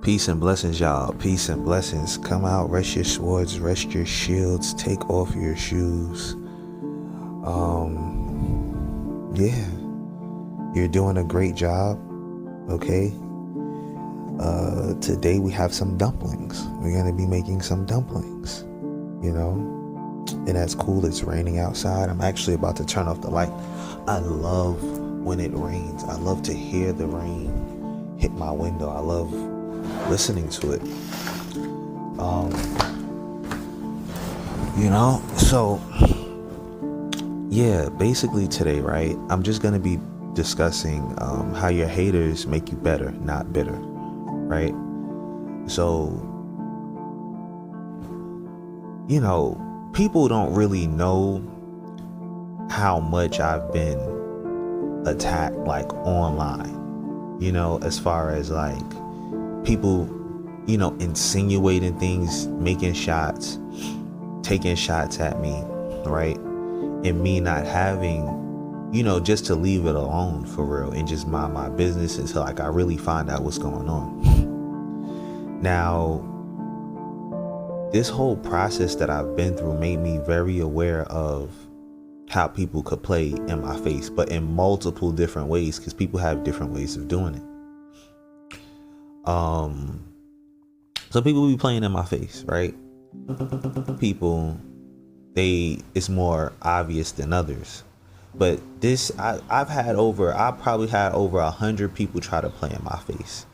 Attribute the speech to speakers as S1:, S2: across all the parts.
S1: Peace and blessings, y'all. Peace and blessings. Come out, rest your swords, rest your shields, take off your shoes. Yeah, you're doing a great job. Okay. Today we have some dumplings. We're gonna be making some dumplings. You know, and that's cool. It's raining outside. I'm actually about to turn off the light. I love when it rains. I love to hear the rain hit my window. I love listening to it. So yeah, basically today, right, I'm just gonna be discussing how your haters make you better, not bitter, right? So, people don't really know how much I've been attacked, like, online, as far as like people, insinuating things, making shots, taking shots at me, right? And me not having, just to leave it alone for real and just mind my business until like I really find out what's going on. Now, this whole process that I've been through made me very aware of how people could play in my face, but in multiple different ways, because people have different ways of doing it. So people be playing in my face, right? People, it's more obvious than others. But this, I probably had over 100 people try to play in my face,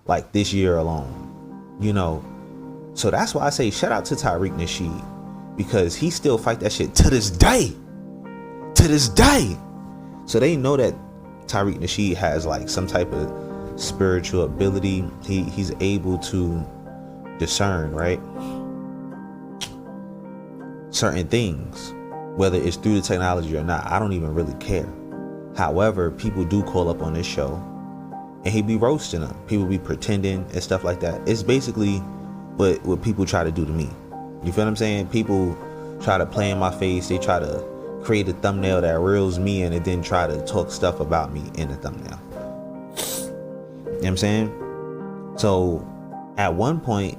S1: like this year alone, So that's why I say shout out to Tariq Nasheed, because he still fight that shit to this day. So they know that Tariq Nasheed has like some type of spiritual ability. He's able to discern, right, certain things, whether it's through the technology or not. I don't even really care. However, people do call up on this show and he be roasting them. People be pretending and stuff like that. It's basically what people try to do to me. You feel what I'm saying? People try to play in my face. They try to create a thumbnail that reels me in and then try to talk stuff about me in the thumbnail. You know what I'm saying? So at one point,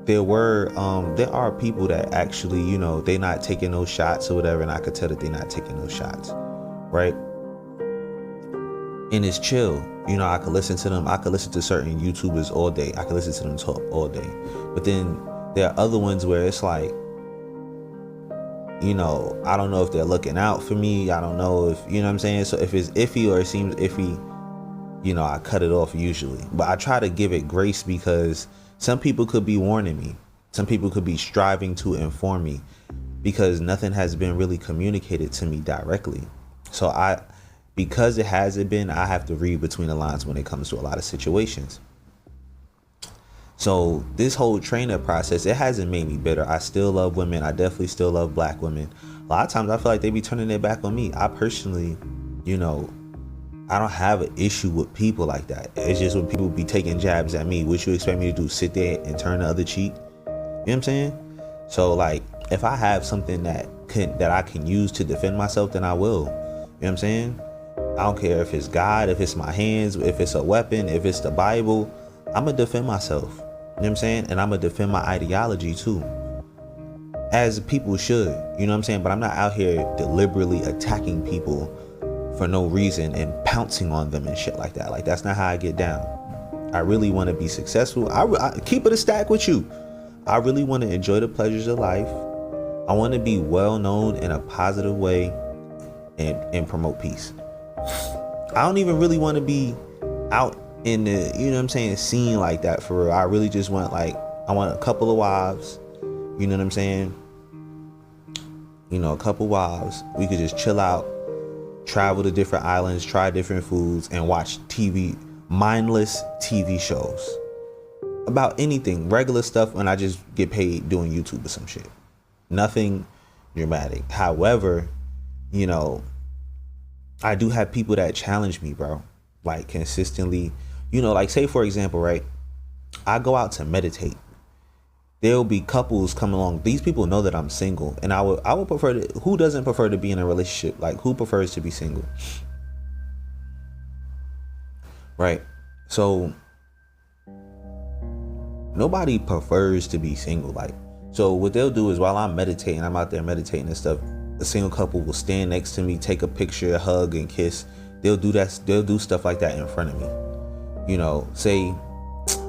S1: there are people that actually, they not taking those shots or whatever, and I could tell that they're not taking those shots, right? And it's chill. I could listen to them. I could listen to certain YouTubers all day. I could listen to them talk all day. But then there are other ones where it's like, I don't know if they're looking out for me. I don't know if, what I'm saying? So if it's iffy or it seems iffy, I cut it off usually. But I try to give it grace, because some people could be warning me. Some people could be striving to inform me, because nothing has been really communicated to me directly. So because it hasn't been, I have to read between the lines when it comes to a lot of situations. So this whole training process, it hasn't made me bitter. I still love women. I definitely still love black women. A lot of times I feel like they be turning their back on me. I personally, I don't have an issue with people like that. It's just when people be taking jabs at me, what you expect me to do? Sit there and turn the other cheek? You know what I'm saying? So like, if I have something that I can use to defend myself, then I will. You know what I'm saying? I don't care if it's God, if it's my hands, if it's a weapon, if it's the Bible. I'm gonna defend myself. You know what I'm saying? And I'm gonna defend my ideology too, as people should. You know what I'm saying? But I'm not out here deliberately attacking people for no reason and pouncing on them and shit like that. Like, that's not how I get down. I really want to be successful. I keep it a stack with you. I really want to enjoy the pleasures of life. I want to be well known in a positive way and promote peace. I don't even really want to be out in the, scene like that for real. I really just want, I want a couple of wives. You know what I'm saying? A couple wives. We could just chill out, travel to different islands, try different foods, and watch mindless TV shows about anything, regular stuff, and I just get paid doing YouTube or some shit. Nothing dramatic. However, I do have people that challenge me, bro, like consistently. Like, say for example, right, I go out to meditate. There'll be couples come along. These people know that I'm single, and I would prefer to. Who doesn't prefer to be in a relationship? Like, who prefers to be single? Right. So nobody prefers to be single. Like, so what they'll do is while I'm meditating, I'm out there meditating and stuff, a single couple will stand next to me, take a picture, hug and kiss. They'll do that. They'll do stuff like that in front of me. You know, say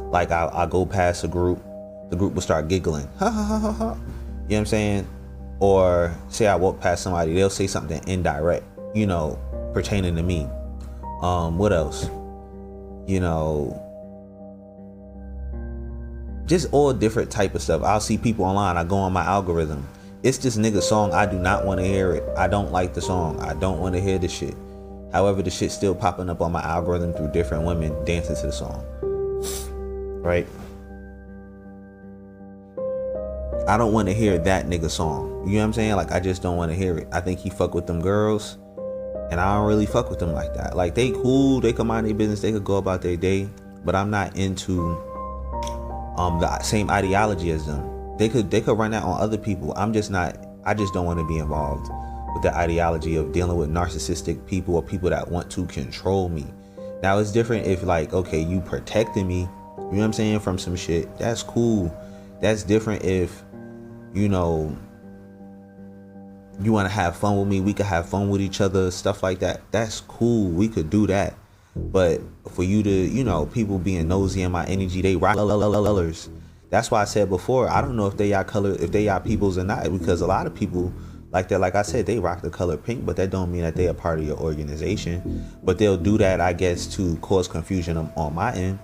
S1: like I go past a group, the group will start giggling. Ha ha ha ha ha. You know what I'm saying? Or say I walk past somebody, they'll say something indirect, you know, pertaining to me. What else? You know, just all different type of stuff. I'll see people online. I go on my algorithm. It's this nigga song. I do not want to hear it. I don't like the song. I don't want to hear the shit. However, the shit's still popping up on my algorithm through different women dancing to the song. Right? I don't want to hear that nigga song. You know what I'm saying? Like, I just don't want to hear it. I think he fuck with them girls, and I don't really fuck with them like that. Like, they cool. They come out of their business. They could go about their day. But I'm not into the same ideology as them. They could run that on other people. I'm just not. I just don't want to be involved with the ideology of dealing with narcissistic people or people that want to control me. Now it's different if, like, okay, you protecting me, you know what I'm saying, from some shit. That's cool. That's different if, you know, you want to have fun with me. We could have fun with each other, stuff like that. That's cool. We could do that. But for you to, you know, people being nosy in my energy, they rock colors. That's why I said before, I don't know if they are color, if they are peoples or not, because a lot of people like that, like I said, they rock the color pink, but that don't mean that they are part of your organization. But they'll do that, I guess, to cause confusion on my end.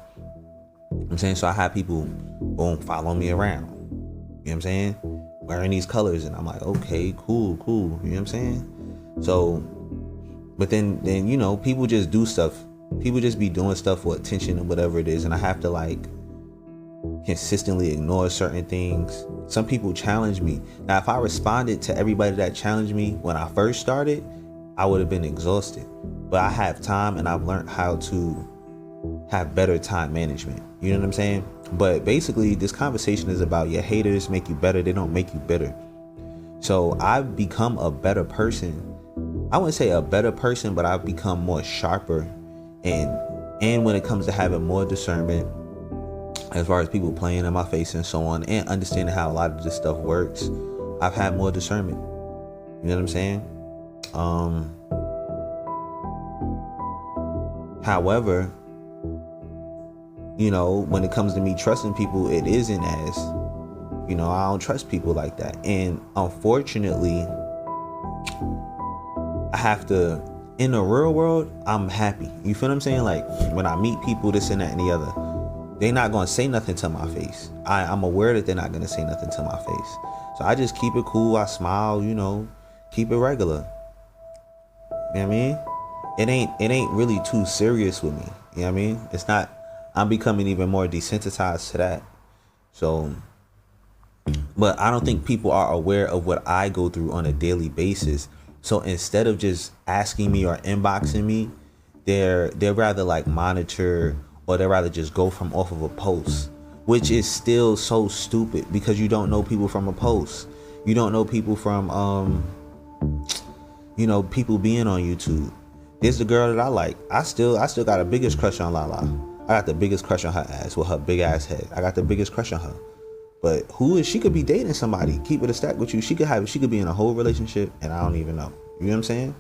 S1: I'm saying, so I have people, boom, follow me around. You know what I'm saying? Wearing these colors, and I'm like, okay, cool. You know what I'm saying? So, but then you know, people just do stuff. People just be doing stuff for attention or whatever it is, and I have to, like, consistently ignore certain things. Some people challenge me. Now, if I responded to everybody that challenged me when I first started, I would have been exhausted. But I have time, and I've learned how to have better time management. You know what I'm saying? But basically, this conversation is about your haters make you better. They don't make you bitter. So I've become a better person. I wouldn't say a better person, but I've become more sharper. And when it comes to having more discernment, as far as people playing in my face and so on, and understanding how a lot of this stuff works, I've had more discernment. You know what I'm saying? However, you know, when it comes to me trusting people, it isn't as, you know, I don't trust people like that. And unfortunately, I have to, in the real world, I'm happy. You feel what I'm saying? Like, when I meet people, this and that and the other, they're not going to say nothing to my face. I'm aware that they're not going to say nothing to my face. So I just keep it cool. I smile, you know, keep it regular. You know what I mean? It ain't really too serious with me. You know what I mean? It's not, I'm becoming even more desensitized to that. So, but I don't think people are aware of what I go through on a daily basis. So instead of just asking me or inboxing me, they're rather like monitor, or they'd rather just go from off of a post, which is still so stupid, because you don't know people from a post. You don't know people from, you know, people being on YouTube. There's the girl that I like. I still got the biggest crush on Lala. I got the biggest crush on her ass with her big ass head. I got the biggest crush on her. But who is she? Could be dating somebody. Keep it a stack with you. She could be in a whole relationship, and I don't even know. You know what I'm saying?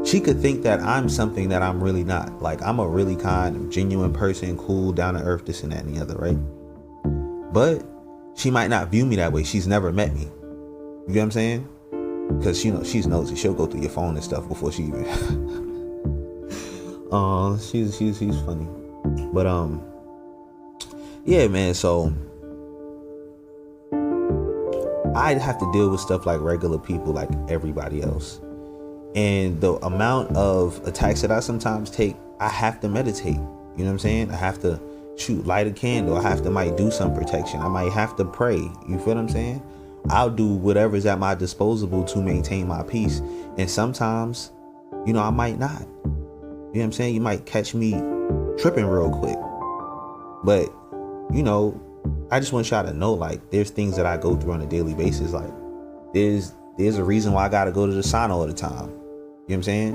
S1: She could think that I'm something that I'm really not. Like, I'm a really kind, genuine person, cool, down to earth, this and that and the other, right? But she might not view me that way. She's never met me. You know what I'm saying? Because, you know, she's nosy. She'll go through your phone and stuff before she even. She's funny. But yeah, man. So I'd have to deal with stuff like regular people, like everybody else. And the amount of attacks that I sometimes take, I have to meditate. You know what I'm saying? I have to light a candle. might do some protection. I might have to pray. You feel what I'm saying? I'll do whatever's at my disposal to maintain my peace. And sometimes, you know, I might not. You know what I'm saying? You might catch me tripping real quick. But, you know, I just want y'all to know, like, there's things that I go through on a daily basis. Like, there's a reason why I gotta go to the sauna all the time. You know what I'm saying?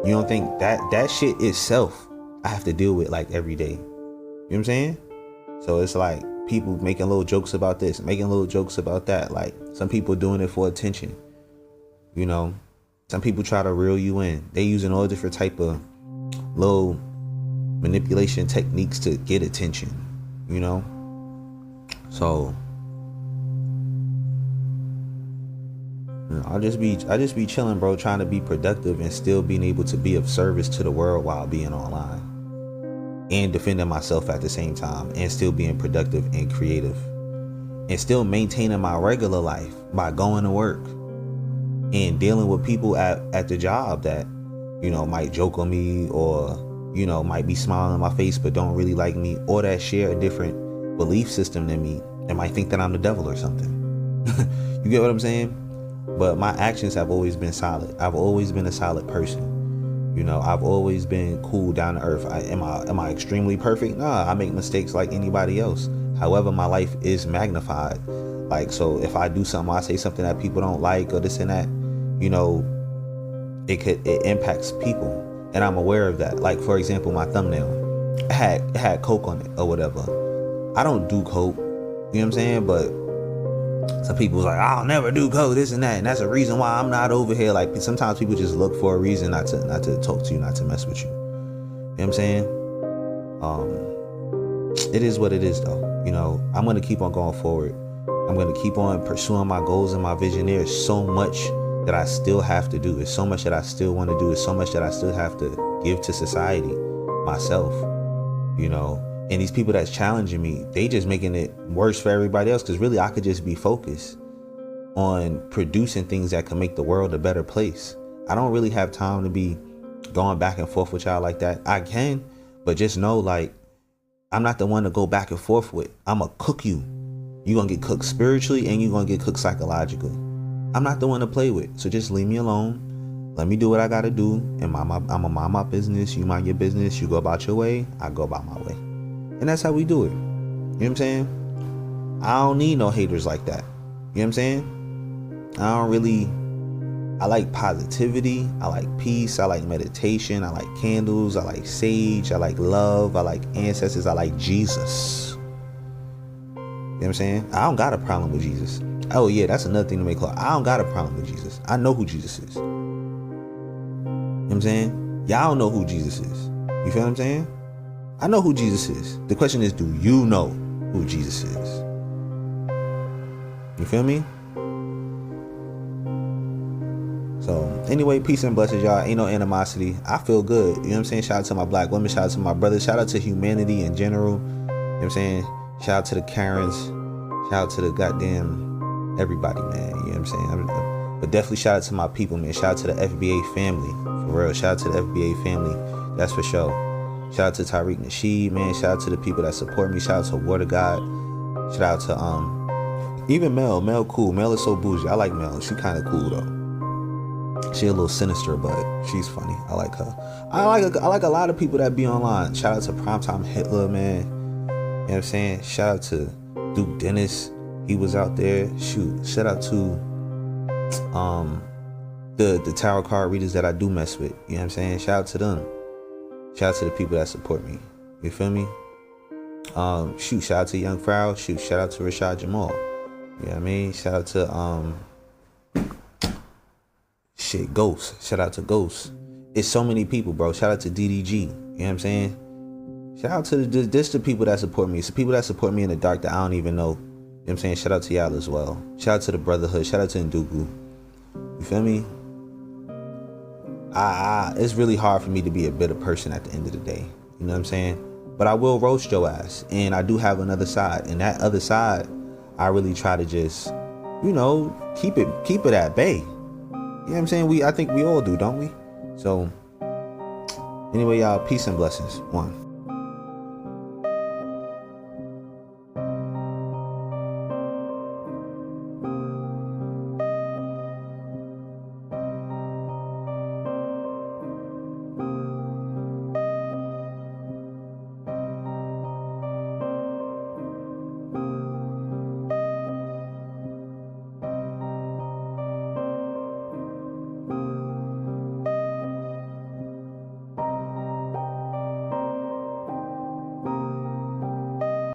S1: You don't think that shit itself I have to deal with, like, every day. You know what I'm saying? So it's like, people making little jokes about this, making little jokes about that. Like, some people doing it for attention. You know, some people try to reel you in. They using all different type of little manipulation techniques to get attention, you know. So I just be chilling, bro, trying to be productive and still being able to be of service to the world while being online and defending myself at the same time, and still being productive and creative, and still maintaining my regular life by going to work and dealing with people at the job that, you know, might joke on me, or, you know, might be smiling in my face but don't really like me, or that share a different belief system than me and might think that I'm the devil or something. You get what I'm saying? But my actions have always been solid. I've always been a solid person. You know, I've always been cool, down to earth. Am I extremely perfect? Nah, I make mistakes like anybody else. However, my life is magnified. Like, so if I do something, I say something that people don't like, or this and that, you know, it impacts people, and I'm aware of that. Like, for example, my thumbnail, it had coke on it or whatever. I don't do coke, you know what I'm saying? But some people was like, I'll never do coke, this and that, and that's a reason why I'm not over here. Like, sometimes people just look for a reason not to talk to you, not to mess with you. You know what I'm saying? It is what it is, though. You know, I'm gonna keep on going forward. I'm gonna keep on pursuing my goals and my vision. There's so much that I still have to do. There's so much that I still want to do. There's so much that I still have to give to society, myself, you know. And these people that's challenging me, they just making it worse for everybody else, because really I could just be focused on producing things that can make the world a better place. I don't really have time to be going back and forth with y'all like that. I can, but just know, like, I'm not the one to go back and forth with. I'm gonna cook you. You're gonna get cooked spiritually, and you're gonna get cooked psychologically. I'm not the one to play with. So just leave me alone. Let me do what I gotta do. And I'm gonna mind my business. You mind your business. You go about your way. I go about my way. And that's how we do it. You know what I'm saying? I don't need no haters like that. You know what I'm saying? I like positivity. I like peace. I like meditation. I like candles. I like sage. I like love. I like ancestors. I like Jesus. You know what I'm saying? I don't got a problem with Jesus. Oh yeah, that's another thing to make clear. I don't got a problem with Jesus. I know who Jesus is. You know what I'm saying? Y'all don't know who Jesus is. You feel what I'm saying? I know who Jesus is. The question is, do you know who Jesus is? You feel me? So anyway, peace and blessings, y'all. Ain't no animosity. I feel good. You know what I'm saying? Shout out to my black women. Shout out to my brothers. Shout out to humanity in general. You know what I'm saying? Shout out to the Karens. Shout out to the goddamn everybody, man. You know what I'm saying? But definitely shout out to my people, man. Shout out to the FBA family. For real. Shout out to the FBA family. That's for sure. Shout out to Tariq Nasheed, man. Shout out to the people that support me. Shout out to Water God. Shout out to even Mel. Mel cool. Mel is so bougie. I like Mel. She kind of cool though. She a little sinister, but she's funny. I like her. I like a lot of people that be online. Shout out to Primetime Hitler, man. You know what I'm saying? Shout out to Duke Dennis. He was out there. Shoot. Shout out to the tarot card readers that I do mess with. You know what I'm saying? Shout out to them. Shout out to the people that support me. You feel me? Shout out to Young Frau. Shout out to Rashad Jamal. You know what I mean? Shout out to Ghost. Shout out to Ghost. It's so many people, bro. Shout out to DDG. You know what I'm saying? Shout out to the people that support me. It's the people that support me in the dark that I don't even know. You know what I'm saying? Shout out to y'all as well. Shout out to the Brotherhood. Shout out to Ndugu. You feel me? It's really hard for me to be a bitter person at the end of the day. You know what I'm saying? But I will roast your ass. And I do have another side. And that other side, I really try to just, you know, keep it at bay. You know what I'm saying? I think we all do, don't we? So, anyway, y'all, peace and blessings. One.